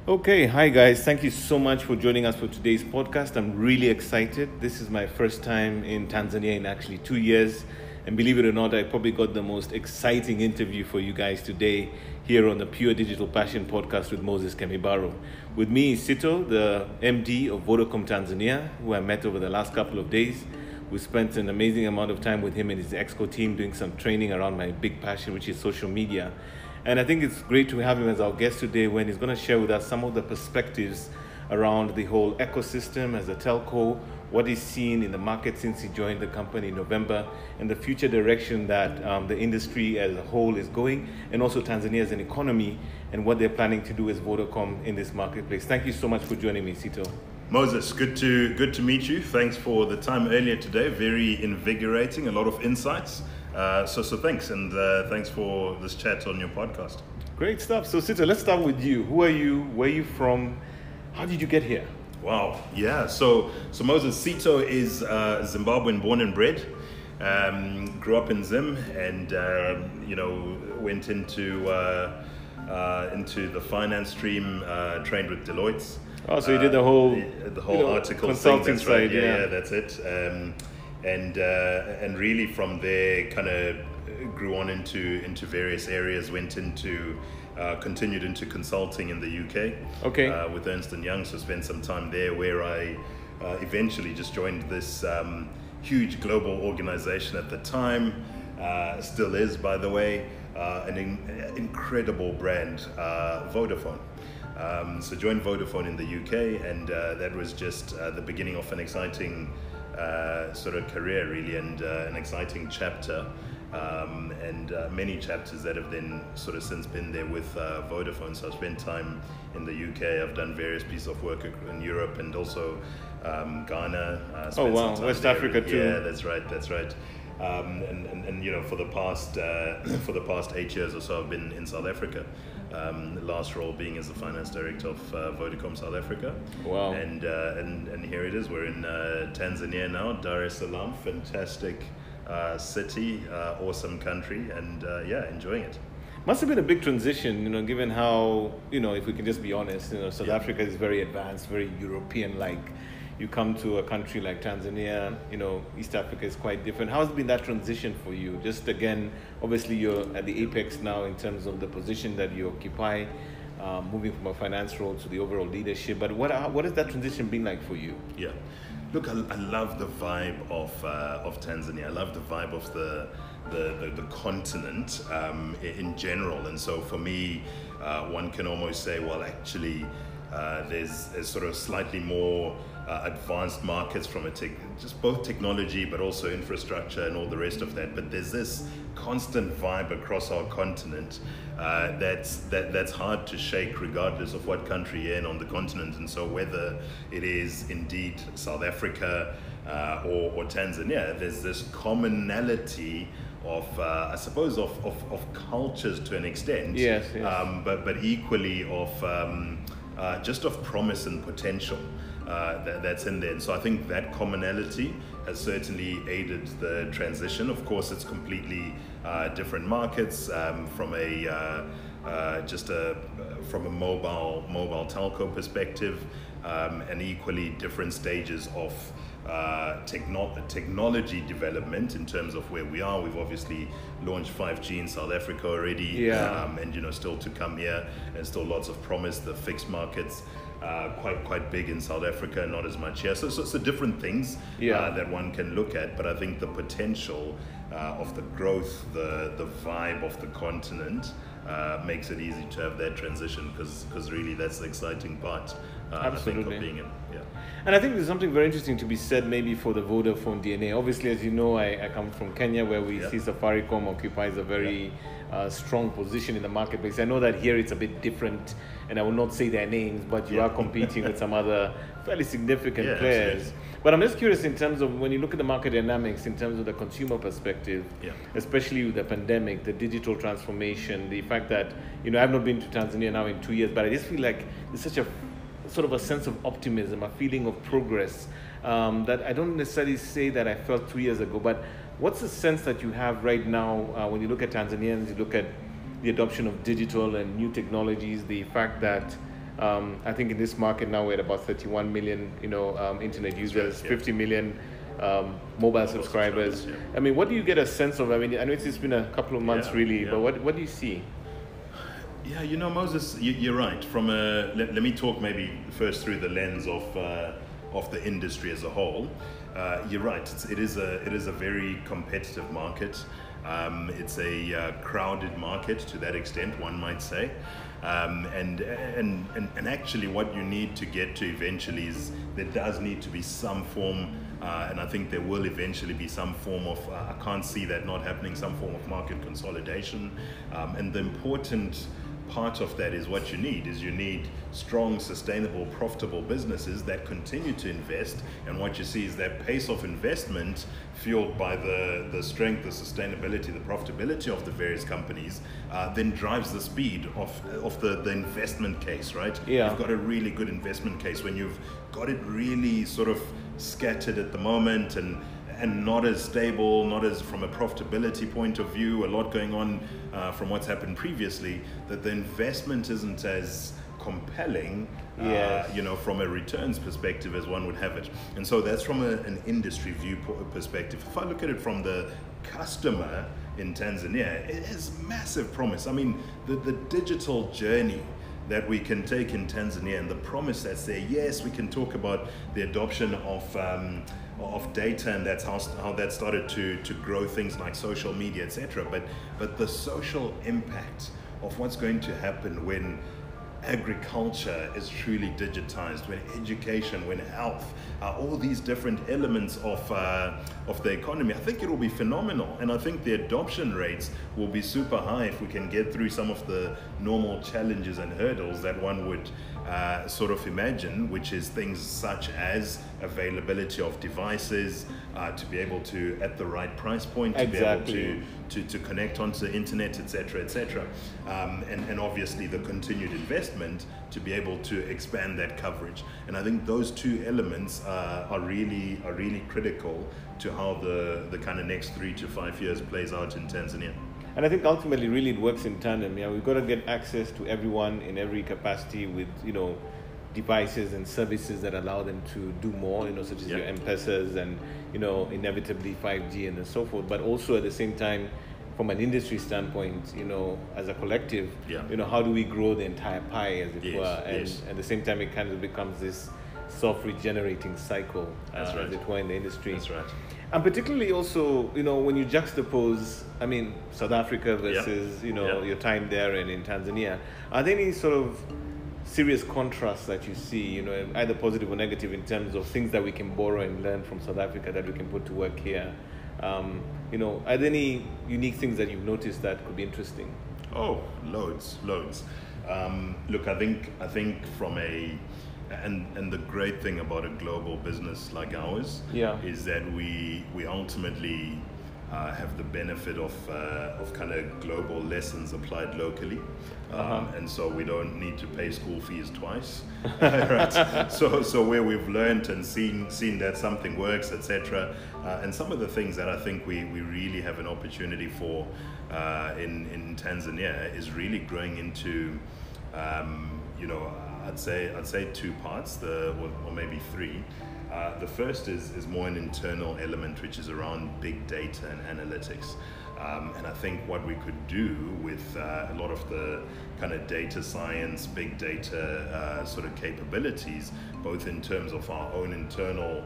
Okay, hi guys. Thank you so much for joining us for today's podcast. I'm really excited. This is my first time in Tanzania in actually 2 years. And believe it or not, I probably got the most exciting interview for you guys today here on the Pure Digital Passion podcast with Moses Kemibaro. With me is Sitho, the MD of Vodacom Tanzania, who I met over the last couple of days. We spent an amazing amount of time with him and his ExCo team doing some training around my big passion, which is social media. And I think it's great to have him as our guest today when he's going to share with us some of the perspectives around the whole ecosystem as a telco, what he's seen in the market since he joined the company in November, and the future direction that the industry as a whole is going, and also Tanzania as an economy, and what they're planning to do as Vodacom in this marketplace. Thank you so much for joining me, Sitho. Moses, good to meet you. Thanks for the time earlier today. Very invigorating, a lot of insights. So thanks, and thanks for this chat on your podcast. Great stuff. So Sitho, let's start with you. Who are you? Where are you from? How did you get here? Wow, yeah. So Moses, Sitho is Zimbabwean born and bred. Grew up in Zim, and went into the finance stream. Trained with Deloitte. Oh, so you did the whole article consulting thing. That's right. side, Yeah, that's it. And really from there kind of grew on into various areas, continued into consulting in the UK with Ernst & Young, so spent some time there where I eventually just joined this huge global organization at the time, still is by the way, an incredible brand, Vodafone. So joined Vodafone in the UK, and that was just the beginning of an exciting sort of career really, and an exciting chapter, and many chapters that have then sort of since been there with Vodafone. So I've spent time in the UK, I've done various pieces of work in Europe, and also Ghana. Oh wow, West Africa too. Yeah, that's right. And for the past 8 years or so I've been in South Africa. The last role being as the finance director of Vodacom South Africa. Wow. And here it is. We're in Tanzania now, Dar es Salaam, fantastic city, awesome country, and enjoying it. Must have been a big transition, given how, if we can just be honest, South Africa is very advanced, very European-like. You come to a country like Tanzania, East Africa is quite different. How has been that transition for you? Just again, obviously you're at the apex now in terms of the position that you occupy, moving from a finance role to the overall leadership. But what has that transition been like for you? Yeah, look, I love the vibe of Tanzania. I love the vibe of the continent in general. And so for me, one can almost say, well, actually, there's sort of slightly more advanced markets from just both technology but also infrastructure and all the rest of that. But there's this constant vibe across our continent that's hard to shake regardless of what country you're in on the continent. And so whether it is indeed South Africa or Tanzania, there's this commonality of I suppose of cultures to an extent. Yes. But equally of just of promise and potential that's in there. And so I think that commonality has certainly aided the transition. Of course, it's completely different markets from a mobile telco perspective, and equally different stages of technology development in terms of where we are. We've obviously launched 5G in South Africa already, and still to come here, and still lots of promise. The fixed markets quite big in South Africa, not as much here. So different things that one can look at. But I think the potential of the growth, the vibe of the continent makes it easy to have that transition, because really that's the exciting part. I think of being in. Yeah. And I think there's something very interesting to be said maybe for the Vodafone DNA. Obviously, as you know, I come from Kenya, where we see Safaricom occupies a very strong position in the marketplace. I know that here it's a bit different, and I will not say their names, but you are competing with some other fairly significant players. Absolutely. But I'm just curious in terms of when you look at the market dynamics, in terms of the consumer perspective, especially with the pandemic, the digital transformation, the fact that, I've not been to Tanzania now in 2 years, but I just feel like there's such a sort of a sense of optimism, a feeling of progress that I don't necessarily say that I felt 2 years ago. But what's the sense that you have right now when you look at Tanzanians, you look at the adoption of digital and new technologies, the fact that I think in this market now we're at about 31 million, internet users, 50 million mobile subscribers. I mean, what do you get a sense of? I mean, I know it's been a couple of months but what do you see? Yeah, Moses, you're right. From let me talk maybe first through the lens of the industry as a whole. You're right. It is a very competitive market. It's a crowded market to that extent, one might say. And actually, what you need to get to eventually is there does need to be some form, and I think there will eventually be some form of. I can't see that not happening. Some form of market consolidation, and the important part of that is what you need strong, sustainable, profitable businesses that continue to invest, and what you see is that pace of investment fueled by the strength, the sustainability, the profitability of the various companies then drives the speed of the investment case, right? You've got a really good investment case when you've got it really sort of scattered at the moment and not as stable, not as from a profitability point of view, a lot going on from what's happened previously, that the investment isn't as compelling, from a returns perspective as one would have it. And so that's from an industry view perspective. If I look at it from the customer in Tanzania, it has massive promise. I mean, the digital journey that we can take in Tanzania and the promise that's there. Yes, we can talk about the adoption of data, and that's how that started to grow things like social media, etc. But the social impact of what's going to happen when agriculture is truly digitized, when education, when health, all these different elements of the economy, I think it will be phenomenal. And I think the adoption rates will be super high if we can get through some of the normal challenges and hurdles that one would sort of imagine, which is things such as availability of devices, to be able to, at the right price point, to be able to connect onto the internet, etc., and obviously the continued investment to be able to expand that coverage. And I think those two elements are really critical to how the kind of next 3 to 5 years plays out in Tanzania. And I think ultimately, really, it works in tandem. Yeah, we've got to get access to everyone in every capacity with, devices and services that allow them to do more, such as your M-Pesas and, inevitably 5G and so forth. But also at the same time, from an industry standpoint, as a collective, how do we grow the entire pie, as it were? And at the same time, it kind of becomes this self-regenerating cycle, as it were, in the industry. That's right. And particularly also, when you juxtapose, South Africa versus, your time there and in Tanzania, are there any sort of serious contrasts that you see, either positive or negative, in terms of things that we can borrow and learn from South Africa that we can put to work here? Are there any unique things that you've noticed that could be interesting? Oh, loads. Look, I think from and the great thing about a global business like ours is that we ultimately have the benefit of kind of global lessons applied locally, and so we don't need to pay school fees twice. Right? So where we've learned and seen that something works, etc., and some of the things that I think we really have an opportunity for in Tanzania is really growing into I'd say 2 parts, or maybe 3. The first is more an internal element, which is around big data and analytics. And I think what we could do with a lot of the kind of data science, big data sort of capabilities, both in terms of our own internal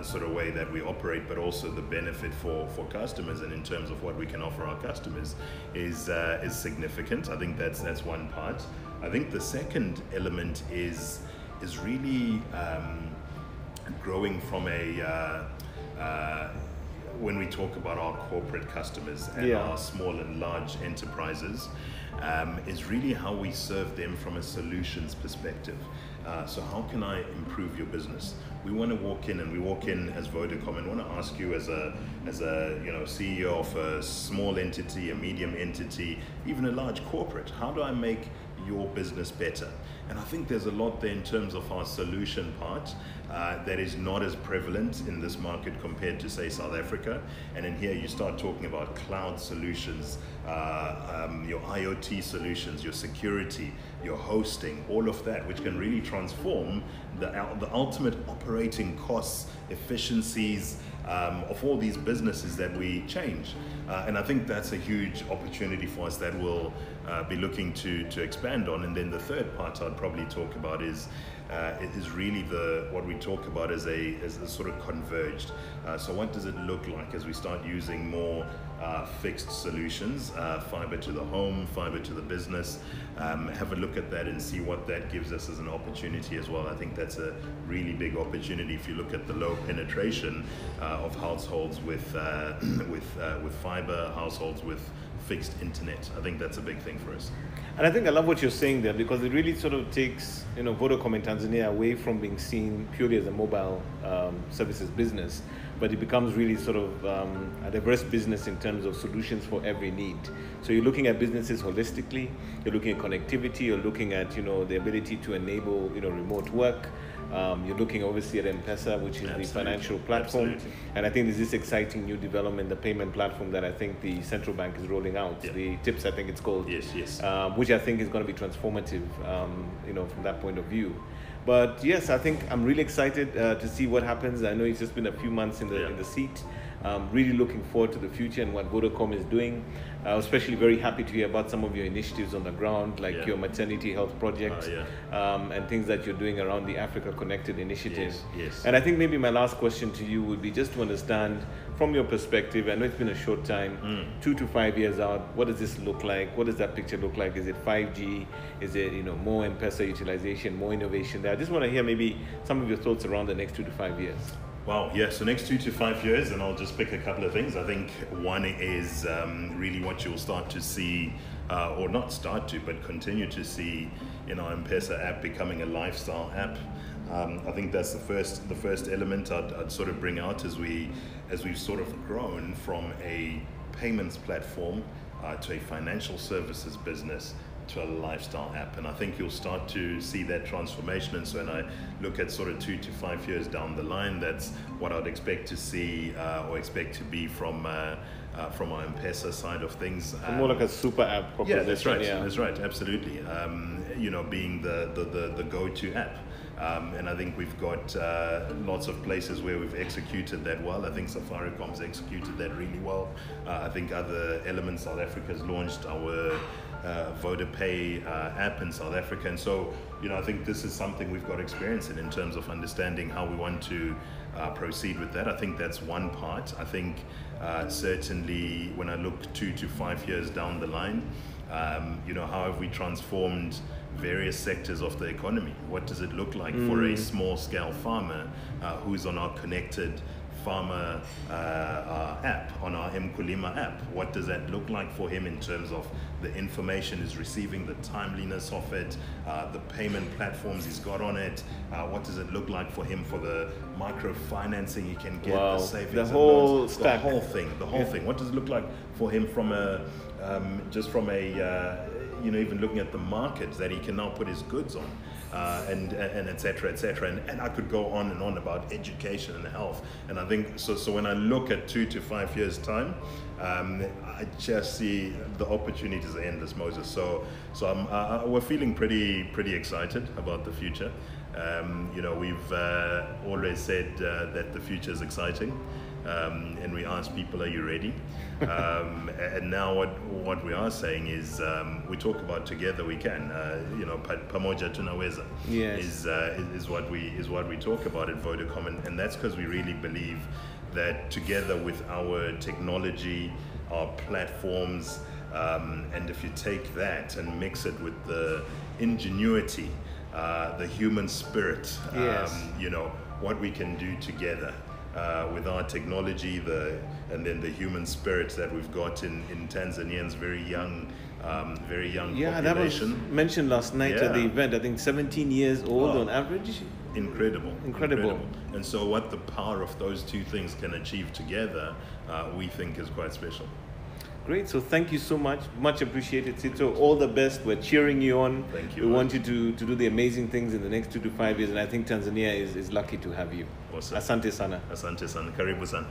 sort of way that we operate, but also the benefit for customers, and in terms of what we can offer our customers, is significant. I think that's one part. I think the second element is really growing from when we talk about our corporate customers and our small and large enterprises, is really how we serve them from a solutions perspective. So how can I improve your business? We want to walk in as Vodacom and want to ask you as a CEO of a small entity, a medium entity, even a large corporate, how do I make your business better? And I think there's a lot there in terms of our solution part, that is not as prevalent in this market compared to, say, South Africa. And in here you start talking about cloud solutions, your IoT solutions, your security, your hosting, all of that, which can really transform the ultimate operating costs, efficiencies of all these businesses that we change. And I think that's a huge opportunity for us that we'll be looking to expand on. And then the third part I'd probably talk about is really what we talk about as a sort of converged. So what does it look like as we start using more fixed solutions, fiber to the home, fiber to the business? Have a look at that and see what that gives us as an opportunity as well. I think that's a really big opportunity if you look at the low penetration of households with fiber, households with fixed internet. I think that's a big thing for us. And I think I love what you're saying there, because it really sort of takes Vodacom in Tanzania away from being seen purely as a mobile services business, but it becomes really sort of a diverse business in terms of solutions for every need. So you're looking at businesses holistically, you're looking at connectivity, you're looking at the ability to enable remote work. You're looking obviously at M-Pesa, which is the financial platform. Absolutely. And I think there's this exciting new development, the payment platform that I think the central bank is rolling out. Yeah. The TIPS, I think it's called. Yes. Which I think is going to be transformative, from that point of view. But yes, I think I'm really excited to see what happens. I know it's just been a few months in the seat. Really looking forward to the future and what Vodacom is doing. Especially very happy to hear about some of your initiatives on the ground, like your maternity health project, and things that you're doing around the Africa Connected initiative. Yes. And I think maybe my last question to you would be just to understand from your perspective, I know it's been a short time, 2 to 5 years out, what does this look like? What does that picture look like? Is it 5G? Is it more M-Pesa utilization, more innovation there? I just want to hear maybe some of your thoughts around the next 2 to 5 years. Wow, yeah, so next 2 to 5 years, and I'll just pick a couple of things. I think one is really what you'll start to see, or not start to, but continue to see in our M-Pesa app becoming a lifestyle app. I think that's the first element I'd sort of bring out as we've sort of grown from a payments platform to a financial services business to a lifestyle app. And I think you'll start to see that transformation. And so when I look at sort of 2 to 5 years down the line, that's what I'd expect to see or expect to be from our M-Pesa side of things. More like a super app proposition. Yeah, that's right. Yeah. That's right. Absolutely. Being the go-to app. And I think we've got lots of places where we've executed that well. I think Safaricom's executed that really well. I think other elements, South Africa's launched our VodaPay app in South Africa. And so, I think this is something we've got experience in terms of understanding how we want to proceed with that. I think that's one part. I think certainly when I look 2 to 5 years down the line, how have we transformed various sectors of the economy? What does it look like for a small scale farmer who's on our connected farmer app, on our Mkulima app? What does that look like for him in terms of the information he's receiving, the timeliness of it, the payment platforms he's got on it? What does it look like for him for the microfinancing he can get, the savings, the whole stack, the whole thing? What does it look like for him from even looking at the markets that he can now put his goods on, and et cetera, et cetera. And I could go on and on about education and health. And I think, so when I look at 2 to 5 years time, I just see the opportunities are endless, Moses. So we're feeling pretty excited about the future. We've always said that the future is exciting. And we ask people, are you ready? And now what we are saying is, we talk about together we can, pamoja tunaweza. Yes. is what we talk about at Vodacom, and that's because we really believe that together with our technology, our platforms, and if you take that and mix it with the ingenuity, the human spirit, what we can do together. With our technology, and then the human spirit that we've got in Tanzanians, very young population. Yeah, that was mentioned last night at the event. I think 17 years old on average. Incredible. And so what the power of those two things can achieve together, we think is quite special. Great. So thank you so much. Much appreciated, Sitho. All the best. We're cheering you on. Thank you. We want you to do the amazing things in the next 2 to 5 years. And I think Tanzania is lucky to have you. Awesome. Asante sana. Asante sana. Karibu sana.